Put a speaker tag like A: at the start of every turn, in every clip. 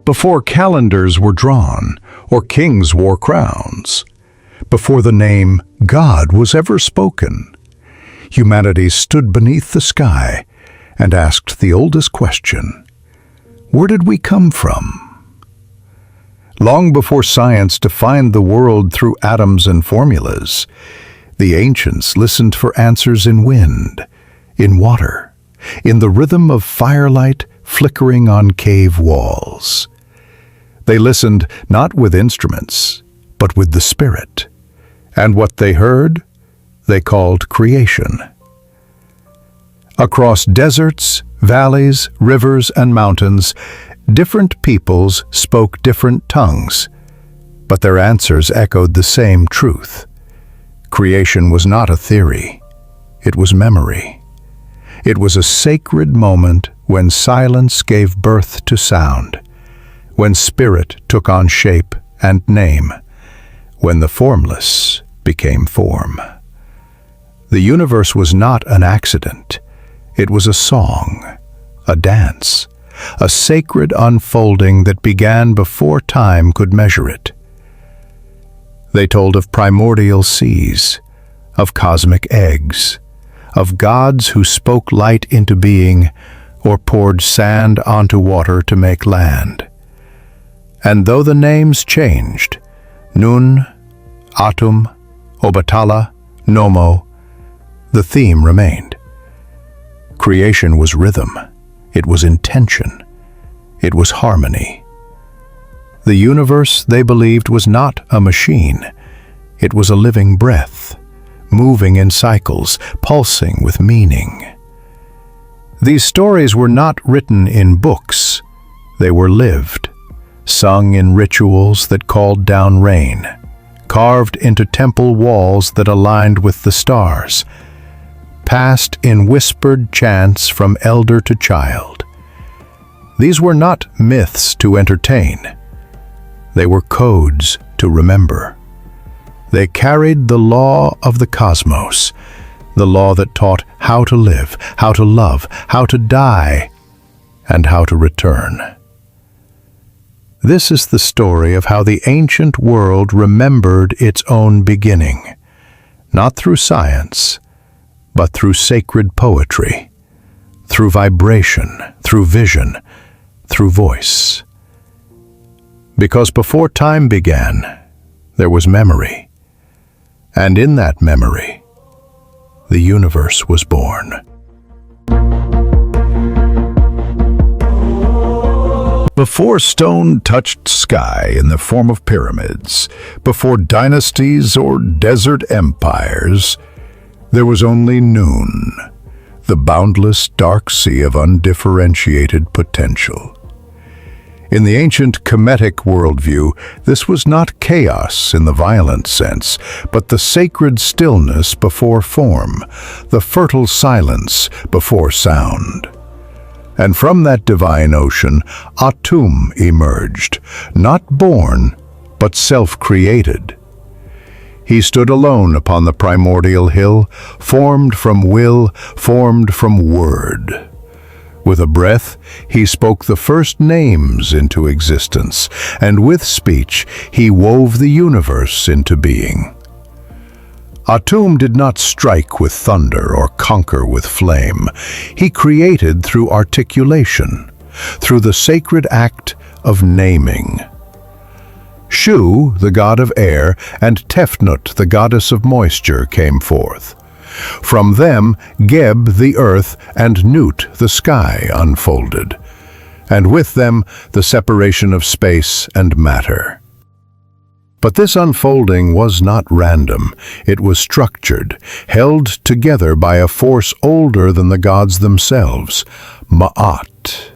A: before calendars were drawn or kings wore crowns, before the name God was ever spoken, humanity stood beneath the sky and asked the oldest question: where did we come from? Long before science defined the world through atoms and formulas, the ancients listened for answers in wind, in water, in the rhythm of firelight flickering on cave walls. They listened not with instruments, but with the spirit, and what they heard, they called creation. Across deserts, valleys, rivers, and mountains, different peoples spoke different tongues, but their answers echoed the same truth. Creation was not a theory, it was memory. It was a sacred moment when silence gave birth to sound, when spirit took on shape and name, when the formless became form. The universe was not an accident. It was a song, a dance, a sacred unfolding that began before time could measure it. They told of primordial seas, of cosmic eggs, of gods who spoke light into being or poured sand onto water to make land. And though the names changed, Nun, Atum, Obatala, Nomo, the theme remained. Creation was rhythm, it was intention, it was harmony. The universe, they believed, was not a machine. It was a living breath, moving in cycles, pulsing with meaning. These stories were not written in books. They were lived, sung in rituals that called down rain, carved into temple walls that aligned with the stars, passed in whispered chants from elder to child. These were not myths to entertain. They were codes to remember. They carried the law of the cosmos, the law that taught how to live, how to love, how to die, and how to return. This is the story of how the ancient world remembered its own beginning, not through science, but through sacred poetry, through vibration, through vision, through voice. Because before time began, there was memory, and in that memory, the universe was born. Before stone touched sky in the form of pyramids, before dynasties or desert empires, there was only Nun, the boundless dark sea of undifferentiated potential. In the ancient Kemetic worldview, this was not chaos in the violent sense, but the sacred stillness before form, the fertile silence before sound. And from that divine ocean, Atum emerged, not born, but self-created. He stood alone upon the primordial hill, formed from will, formed from word. With a breath, he spoke the first names into existence, and with speech, he wove the universe into being. Atum did not strike with thunder or conquer with flame. He created through articulation, through the sacred act of naming. Shu, the god of air, and Tefnut, the goddess of moisture, came forth. From them, Geb, the earth, and Nut, the sky, unfolded, and with them the separation of space and matter. But this unfolding was not random. It was structured, held together by a force older than the gods themselves, Ma'at.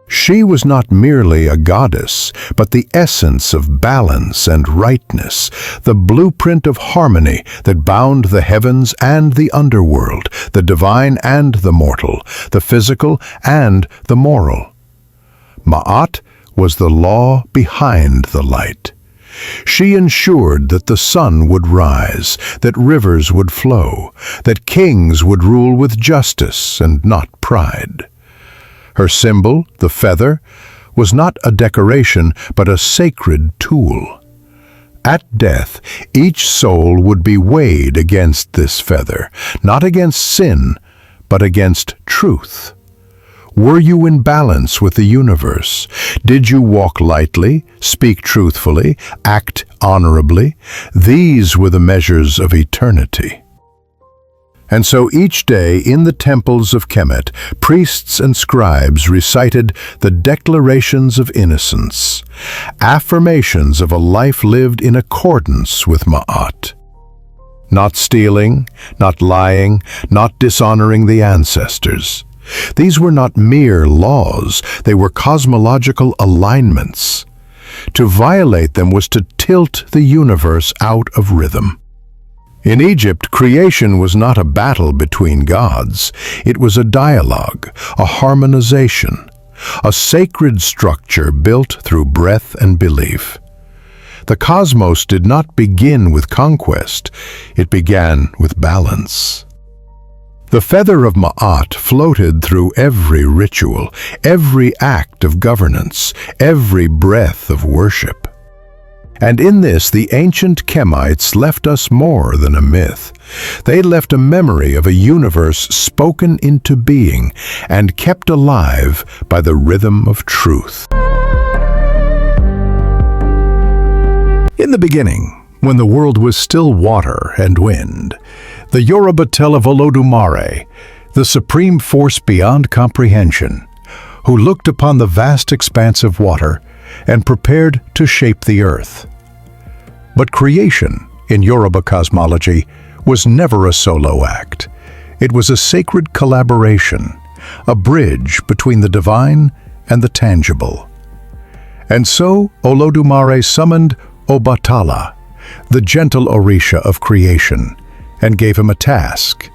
A: She was not merely a goddess, but the essence of balance and rightness, the blueprint of harmony that bound the heavens and the underworld, the divine and the mortal, the physical and the moral. Ma'at was the law behind the light. She ensured that the sun would rise, that rivers would flow, that kings would rule with justice and not pride. Her symbol, the feather, was not a decoration but a sacred tool. At death, each soul would be weighed against this feather, not against sin, but against truth. Were you in balance with the universe? Did you walk lightly, speak truthfully, act honorably? These were the measures of eternity. And so each day in the temples of Kemet, priests and scribes recited the declarations of innocence, affirmations of a life lived in accordance with Ma'at. Not stealing, not lying, not dishonoring the ancestors. These were not mere laws, they were cosmological alignments. To violate them was to tilt the universe out of rhythm. In Egypt, creation was not a battle between gods. It was a dialogue, a harmonization, a sacred structure built through breath and belief. The cosmos did not begin with conquest, it began with balance. The feather of Ma'at floated through every ritual, every act of governance, every breath of worship. And in this, the ancient Kemites left us more than a myth. They left a memory of a universe spoken into being and kept alive by the rhythm of truth. In the beginning, when the world was still water and wind, the Yoruba tell of Olodumare, the supreme force beyond comprehension, who looked upon the vast expanse of water and prepared to shape the earth. But creation, in Yoruba cosmology, was never a solo act. It was a sacred collaboration, a bridge between the divine and the tangible. And so Olodumare summoned Obatala, the gentle Orisha of creation, and gave him a task: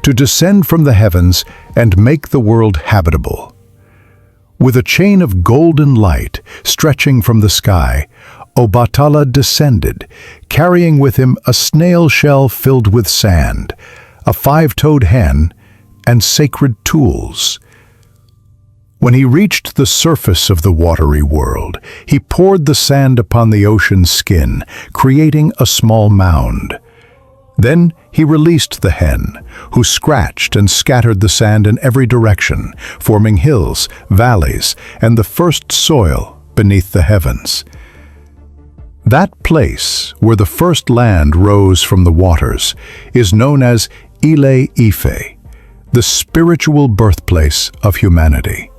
A: to descend from the heavens and make the world habitable. With a chain of golden light stretching from the sky, Obatala descended, carrying with him a snail shell filled with sand, a five-toed hen, and sacred tools. When he reached the surface of the watery world, he poured the sand upon the ocean's skin, creating a small mound. Then he released the hen, who scratched and scattered the sand in every direction, forming hills, valleys, and the first soil beneath the heavens. That place, where the first land rose from the waters, is known as Ile-Ife, the spiritual birthplace of humanity.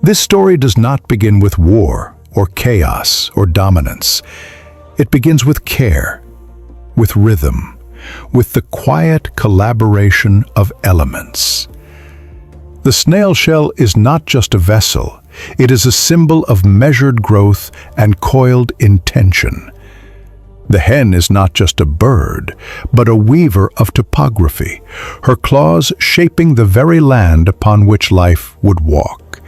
A: This story does not begin with war or chaos or dominance. It begins with care, with rhythm, with the quiet collaboration of elements. The snail shell is not just a vessel, it is a symbol of measured growth and coiled intention. The hen is not just a bird, but a weaver of topography, her claws shaping the very land upon which life would walk.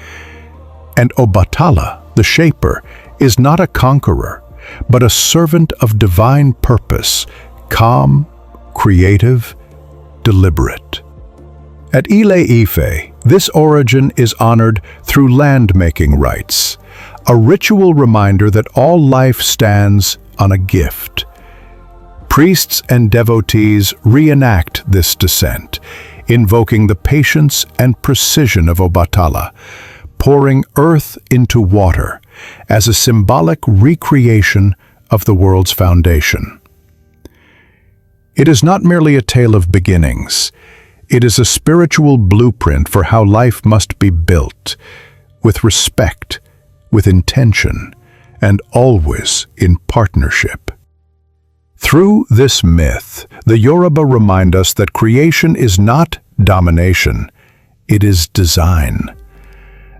A: And Obatala, the shaper, is not a conqueror, but a servant of divine purpose, calm, creative, deliberate. At Ile-Ife, this origin is honored through land-making rites, a ritual reminder that all life stands on a gift. Priests and devotees reenact this descent, invoking the patience and precision of Obatala, pouring earth into water as a symbolic recreation of the world's foundation. It is not merely a tale of beginnings. It is a spiritual blueprint for how life must be built, with respect, with intention, and always in partnership. Through this myth, the Yoruba remind us that creation is not domination, it is design.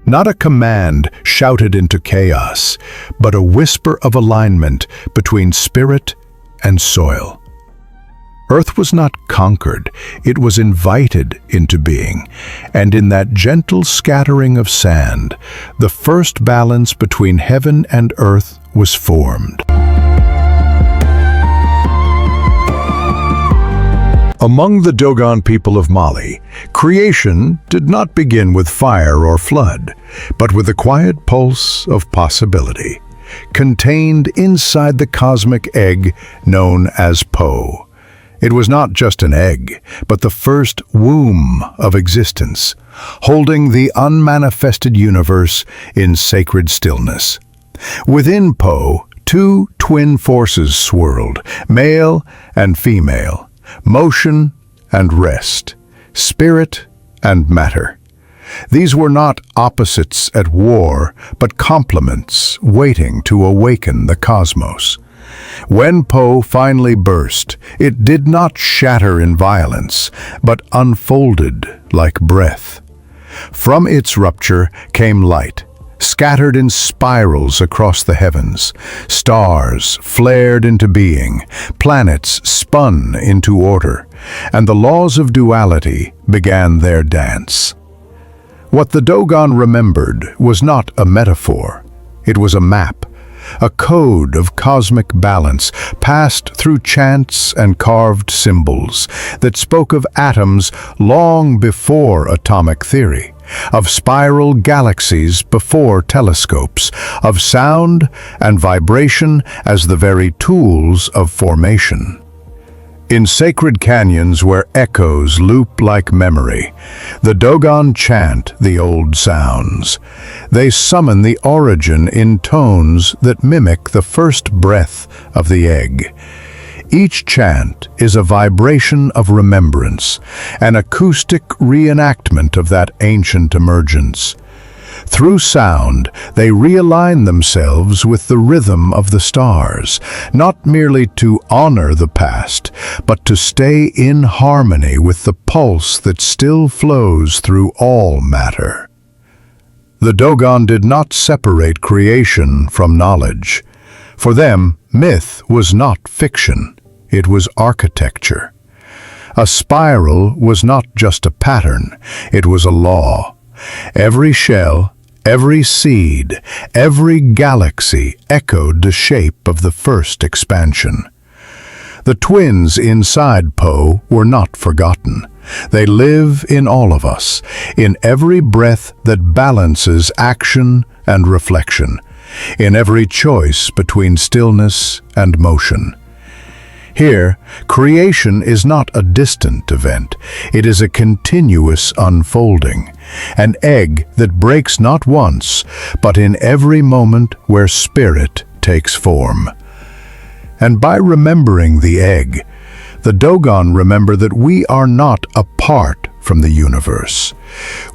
A: Not a command shouted into chaos, but a whisper of alignment between spirit and soil. Earth was not conquered, it was invited into being, and in that gentle scattering of sand, the first balance between heaven and earth was formed. Among the Dogon people of Mali, creation did not begin with fire or flood, but with a quiet pulse of possibility, contained inside the cosmic egg known as Po. It was not just an egg, but the first womb of existence, holding the unmanifested universe in sacred stillness. Within Po, two twin forces swirled, male and female, motion and rest, spirit and matter. These were not opposites at war, but complements waiting to awaken the cosmos. When Po finally burst, it did not shatter in violence, but unfolded like breath. From its rupture came light, scattered in spirals across the heavens. Stars flared into being, planets spun into order, and the laws of duality began their dance. What the Dogon remembered was not a metaphor. It was a map, a code of cosmic balance passed through chants and carved symbols that spoke of atoms long before atomic theory, of spiral galaxies before telescopes, of sound and vibration as the very tools of formation. In sacred canyons where echoes loop like memory, the Dogon chant the old sounds. They summon the origin in tones that mimic the first breath of the egg. Each chant is a vibration of remembrance, an acoustic reenactment of that ancient emergence. Through sound, they realign themselves with the rhythm of the stars, not merely to honor the past, but to stay in harmony with the pulse that still flows through all matter. The Dogon did not separate creation from knowledge. For them, myth was not fiction, it was architecture. A spiral was not just a pattern, it was a law. Every shell, every seed, every galaxy echoed the shape of the first expansion. The twins inside Po were not forgotten. They live in all of us, in every breath that balances action and reflection, in every choice between stillness and motion. Here, creation is not a distant event, it is a continuous unfolding, an egg that breaks not once, but in every moment where spirit takes form. And by remembering the egg, the Dogon remember that we are not apart from the universe.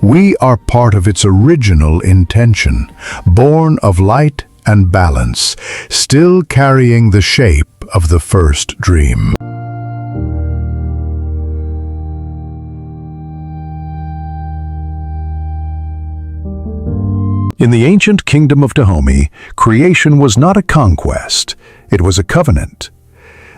A: We are part of its original intention, born of light and balance, still carrying the shape of the first dream. In the ancient kingdom of Dahomey, creation was not a conquest, it was a covenant.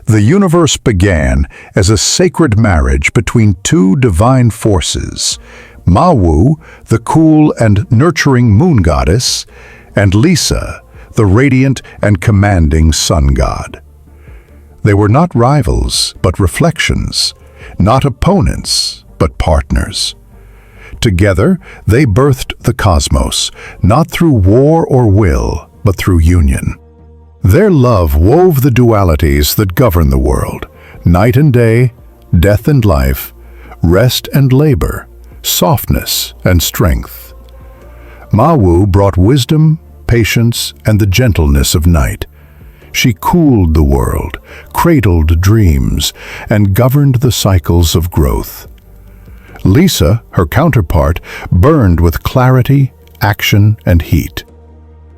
A: The universe began as a sacred marriage between two divine forces, Mawu, the cool and nurturing moon goddess, and Lisa, the radiant and commanding sun god. They were not rivals, but reflections, not opponents, but partners. Together, they birthed the cosmos, not through war or will, but through union. Their love wove the dualities that govern the world, night and day, death and life, rest and labor, softness and strength. Mawu brought wisdom, patience, and the gentleness of night. She cooled the world, cradled dreams, and governed the cycles of growth. Lisa, her counterpart, burned with clarity, action, and heat.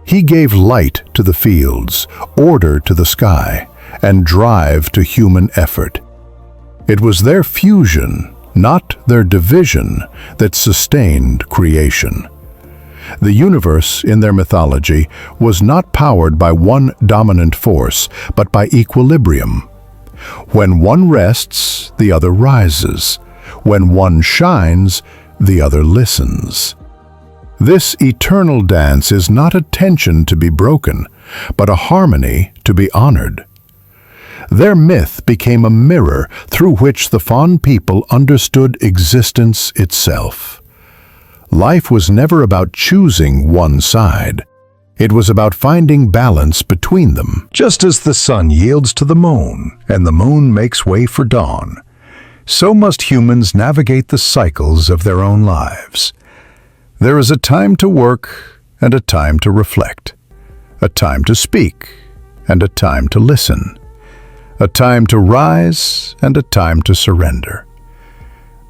A: He gave light to the fields, order to the sky, and drive to human effort. It was their fusion, not their division, that sustained creation. The universe, in their mythology, was not powered by one dominant force, but by equilibrium. When one rests, the other rises. When one shines, the other listens. This eternal dance is not a tension to be broken, but a harmony to be honored. Their myth became a mirror through which the Fon people understood existence itself. Life was never about choosing one side. It was about finding balance between them. Just as the sun yields to the moon, and the moon makes way for dawn, so must humans navigate the cycles of their own lives. There is a time to work and a time to reflect, a time to speak and a time to listen, a time to rise and a time to surrender.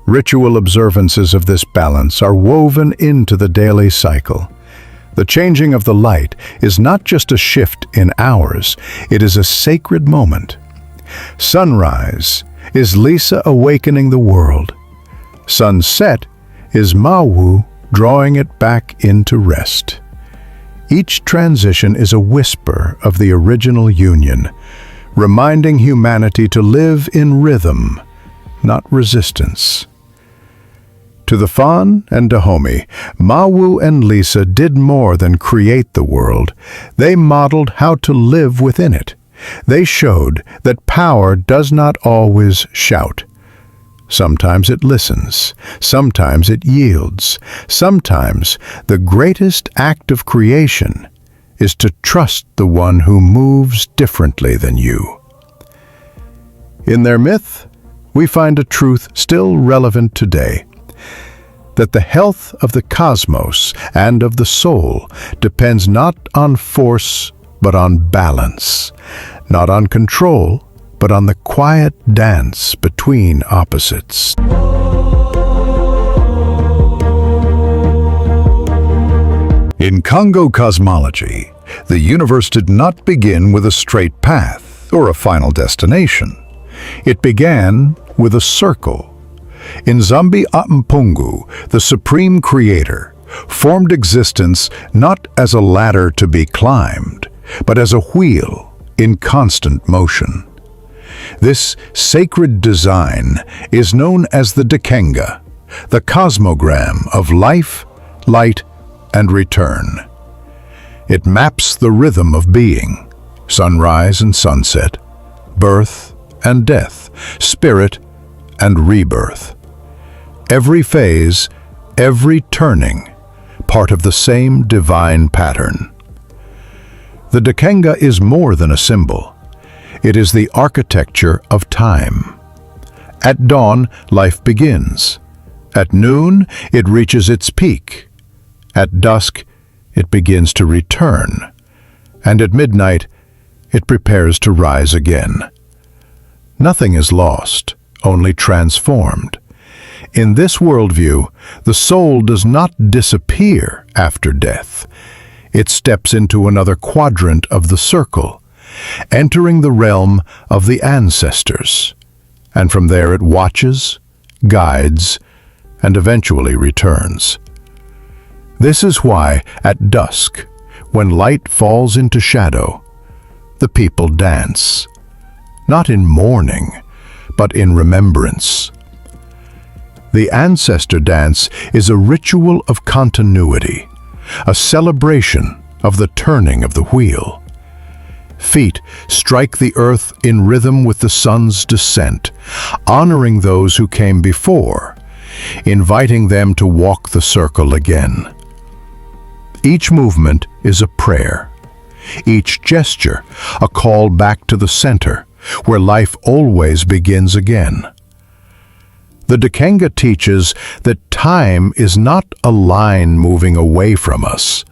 A: Ritual observances of this balance are woven into the daily cycle. The changing of the light is not just a shift in hours, it is a sacred moment. Sunrise is Lisa awakening the world. Sunset is Mawu drawing it back into rest. Each transition is a whisper of the original union, reminding humanity to live in rhythm, not resistance. To the Fon and Dahomey, Mawu and Lisa did more than create the world. They modeled how to live within it. They showed that power does not always shout. Sometimes it listens. Sometimes it yields. Sometimes the greatest act of creation is to trust the one who moves differently than you. In their myth, we find a truth still relevant today, that the health of the cosmos and of the soul depends not on force but on balance, not on control but on the quiet dance between opposites. In Congo cosmology, the universe did not begin with a straight path or a final destination. It began with a circle. Nzambi Mpungu, the supreme creator, formed existence not as a ladder to be climbed, but as a wheel in constant motion. This sacred design is known as the Dikenga, the cosmogram of life, light, and return. It maps the rhythm of being, sunrise and sunset, birth and death, spirit and rebirth. Every phase, every turning, part of the same divine pattern. The Dikenga is more than a symbol. It is the architecture of time. At dawn, life begins. At noon, it reaches its peak. At dusk, it begins to return. And at midnight, it prepares to rise again. Nothing is lost, only transformed. In this worldview, the soul does not disappear after death. It steps into another quadrant of the circle, entering the realm of the ancestors. And from there it watches, guides, and eventually returns. This is why, at dusk, when light falls into shadow, the people dance, not in mourning, but in remembrance. The ancestor dance is a ritual of continuity, a celebration of the turning of the wheel. Feet strike the earth in rhythm with the sun's descent, honoring those who came before, inviting them to walk the circle again. Each movement is a prayer, each gesture a call back to the center, where life always begins again. The Dikenga teaches that time is not a line moving away from us,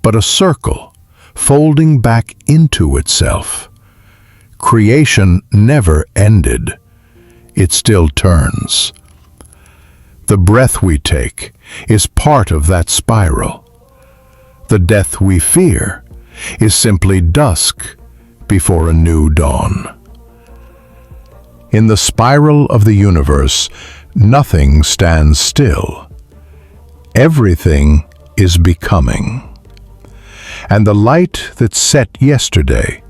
A: but a circle folding back into itself. Creation never ended. It still turns. The breath we take is part of that spiral. The death we fear is simply dusk before a new dawn. In the spiral of the universe, nothing stands still. Everything is becoming. And the light that set yesterday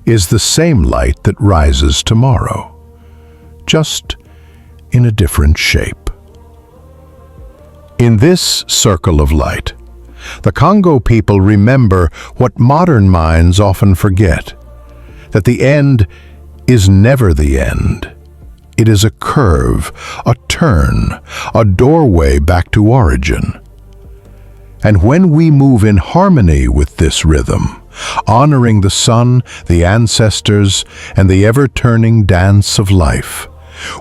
A: is the same light that rises tomorrow, just in a different shape. In this circle of light, the Congo people remember what modern minds often forget, that the end is never the end. It is a curve, a turn, a doorway back to origin. And when we move in harmony with this rhythm, honoring the sun, the ancestors, and the ever-turning dance of life,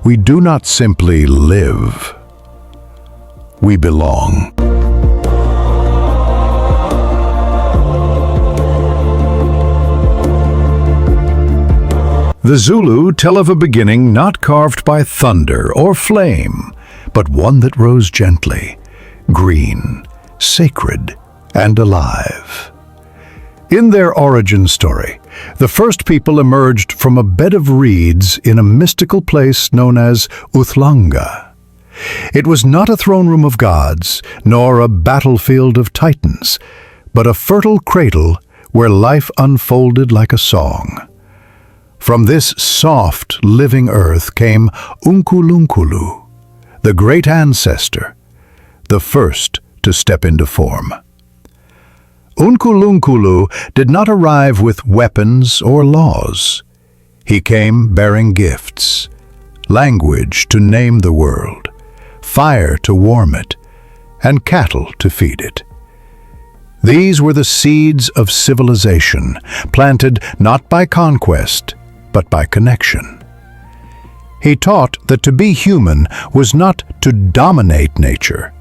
A: we do not simply live. We belong. The Zulu tell of a beginning not carved by thunder or flame, but one that rose gently, green, sacred, and alive. In their origin story, the first people emerged from a bed of reeds in a mystical place known as Uthlanga. It was not a throne room of gods, nor a battlefield of titans, but a fertile cradle where life unfolded like a song. From this soft, living earth came Unkulunkulu, the great ancestor, the first to step into form. Unkulunkulu did not arrive with weapons or laws. He came bearing gifts, language to name the world, fire to warm it, and cattle to feed it. These were the seeds of civilization, planted not by conquest, but by connection. He taught that to be human was not to dominate nature,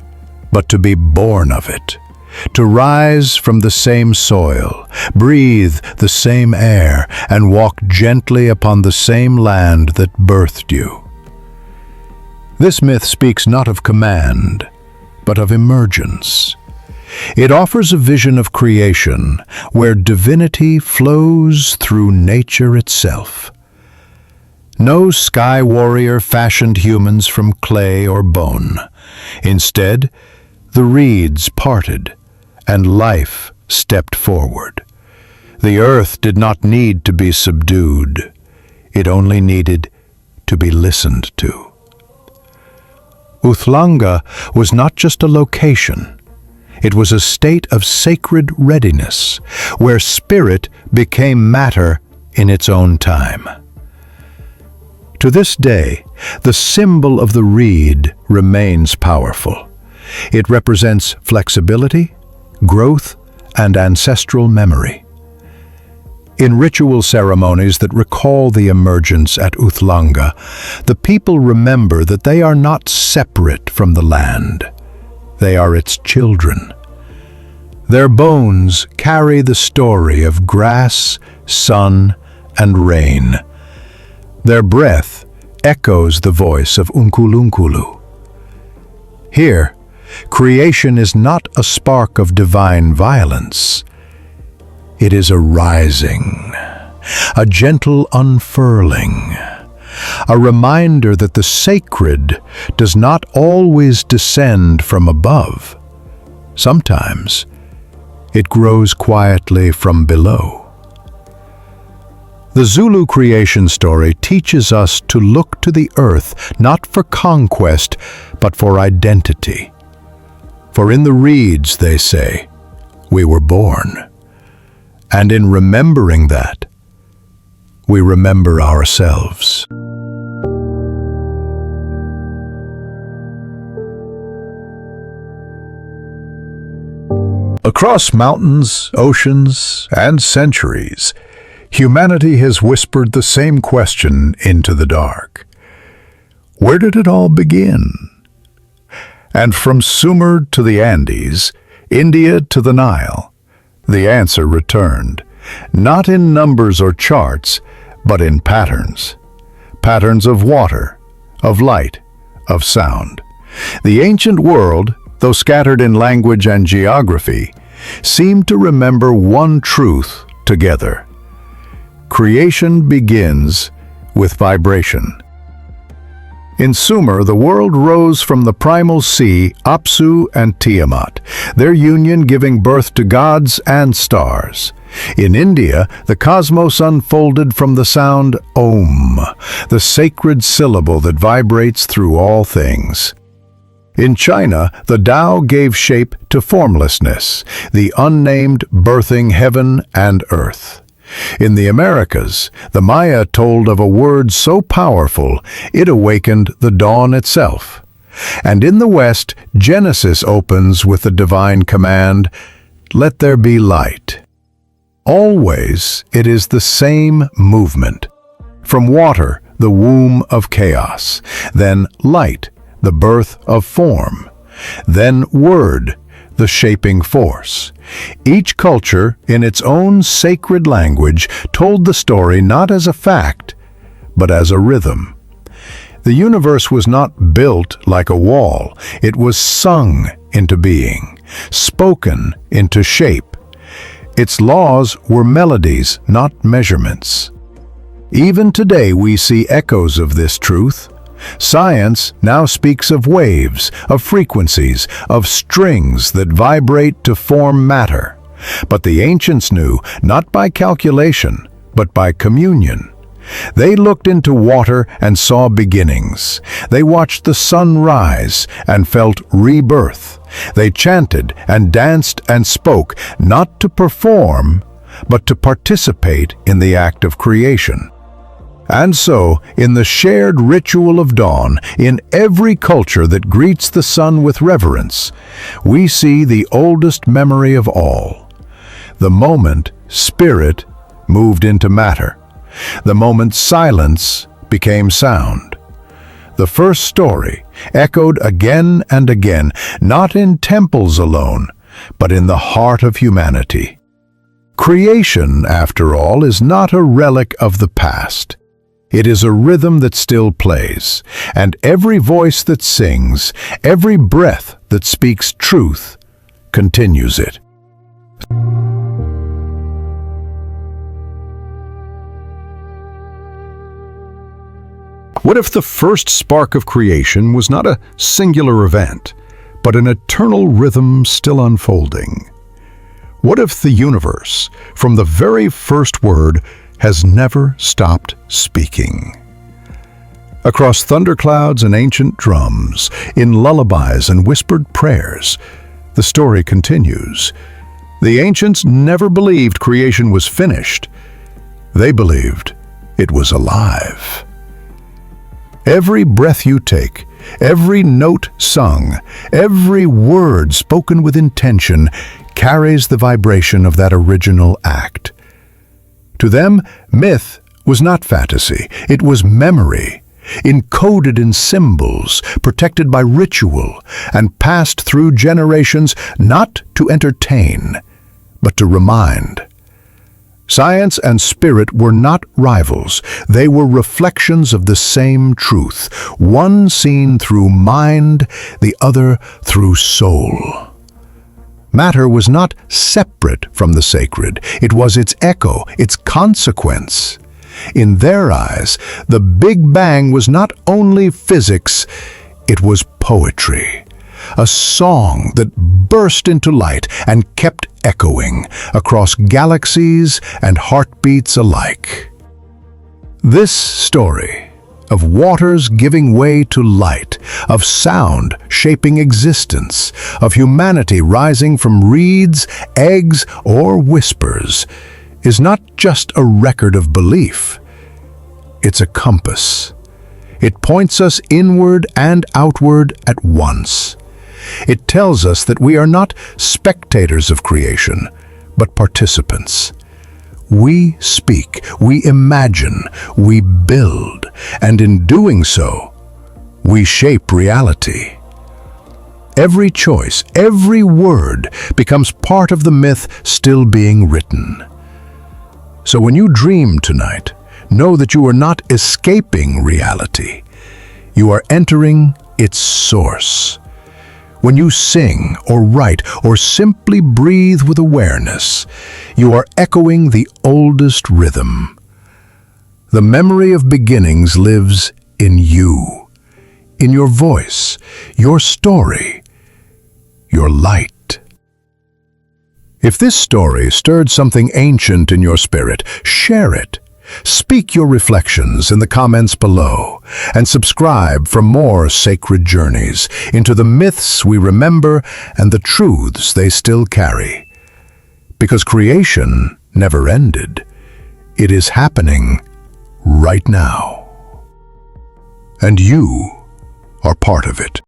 A: but to be born of it, to rise from the same soil, breathe the same air, and walk gently upon the same land that birthed you. This myth speaks not of command, but of emergence. It offers a vision of creation where divinity flows through nature itself. No sky warrior fashioned humans from clay or bone. Instead, the reeds parted and life stepped forward. The earth did not need to be subdued. It only needed to be listened to. Uthlanga was not just a location. It was a state of sacred readiness, where spirit became matter in its own time. To this day, the symbol of the reed remains powerful. It represents flexibility, growth, and ancestral memory. In ritual ceremonies that recall the emergence at Uthlanga, the people remember that they are not separate from the land. They are its children. Their bones carry the story of grass, sun, and rain. Their breath echoes the voice of Unkulunkulu. Here, creation is not a spark of divine violence. It is a rising, a gentle unfurling, a reminder that the sacred does not always descend from above. Sometimes, it grows quietly from below. The Zulu creation story teaches us to look to the earth not for conquest, but for identity. For in the reeds, they say, we were born. And in remembering that, we remember ourselves. Across mountains, oceans, and centuries, humanity has whispered the same question into the dark. Where did it all begin? And from Sumer to the Andes, India to the Nile, the answer returned, not in numbers or charts, but in patterns. Patterns of water, of light, of sound. The ancient world, though scattered in language and geography, seemed to remember one truth together. Creation begins with vibration. In Sumer, the world rose from the primal sea, Apsu and Tiamat, their union giving birth to gods and stars. In India, the cosmos unfolded from the sound Om, the sacred syllable that vibrates through all things. In China, the Tao gave shape to formlessness, the unnamed birthing heaven and earth. In the Americas, the Maya told of a word so powerful it awakened the dawn itself. And in the West, Genesis opens with the divine command, "Let there be light." Always, it is the same movement. From water, the womb of chaos, then light, the birth of form, then word, the shaping force. Each culture, in its own sacred language, told the story not as a fact, but as a rhythm. The universe was not built like a wall. It was sung into being, spoken into shape. Its laws were melodies, not measurements. Even today we see echoes of this truth. Science now speaks of waves, of frequencies, of strings that vibrate to form matter. But the ancients knew, not by calculation, but by communion. They looked into water and saw beginnings. They watched the sun rise and felt rebirth. They chanted and danced and spoke, not to perform, but to participate in the act of creation. And so, in the shared ritual of dawn, in every culture that greets the sun with reverence, we see the oldest memory of all. The moment spirit moved into matter. The moment silence became sound. The first story echoed again and again, not in temples alone, but in the heart of humanity. Creation, after all, is not a relic of the past. It is a rhythm that still plays, and every voice that sings, every breath that speaks truth, continues it. What if the first spark of creation was not a singular event, but an eternal rhythm still unfolding? What if the universe, from the very first word, has never stopped speaking? Across thunderclouds and ancient drums, in lullabies and whispered prayers, the story continues. The ancients never believed creation was finished. They believed it was alive. Every breath you take, every note sung, every word spoken with intention carries the vibration of that original act. To them, myth was not fantasy, it was memory, encoded in symbols, protected by ritual, and passed through generations not to entertain, but to remind. Science and spirit were not rivals, they were reflections of the same truth, one seen through mind, the other through soul. Matter was not separate from the sacred, it was its echo, its consequence. In their eyes, the Big Bang was not only physics, it was poetry. A song that burst into light and kept echoing across galaxies and heartbeats alike. This story of waters giving way to light, of sound shaping existence, of humanity rising from reeds, eggs, or whispers, is not just a record of belief. It's a compass. It points us inward and outward at once. It tells us that we are not spectators of creation, but participants. We speak, we imagine, we build, and in doing so, we shape reality. Every choice, every word becomes part of the myth still being written. So when you dream tonight, know that you are not escaping reality. You are entering its source. When you sing or write or simply breathe with awareness, you are echoing the oldest rhythm. The memory of beginnings lives in you, in your voice, your story, your light. If this story stirred something ancient in your spirit, share it. Speak your reflections in the comments below and subscribe for more sacred journeys into the myths we remember and the truths they still carry. Because creation never ended. It is happening right now. And you are part of it.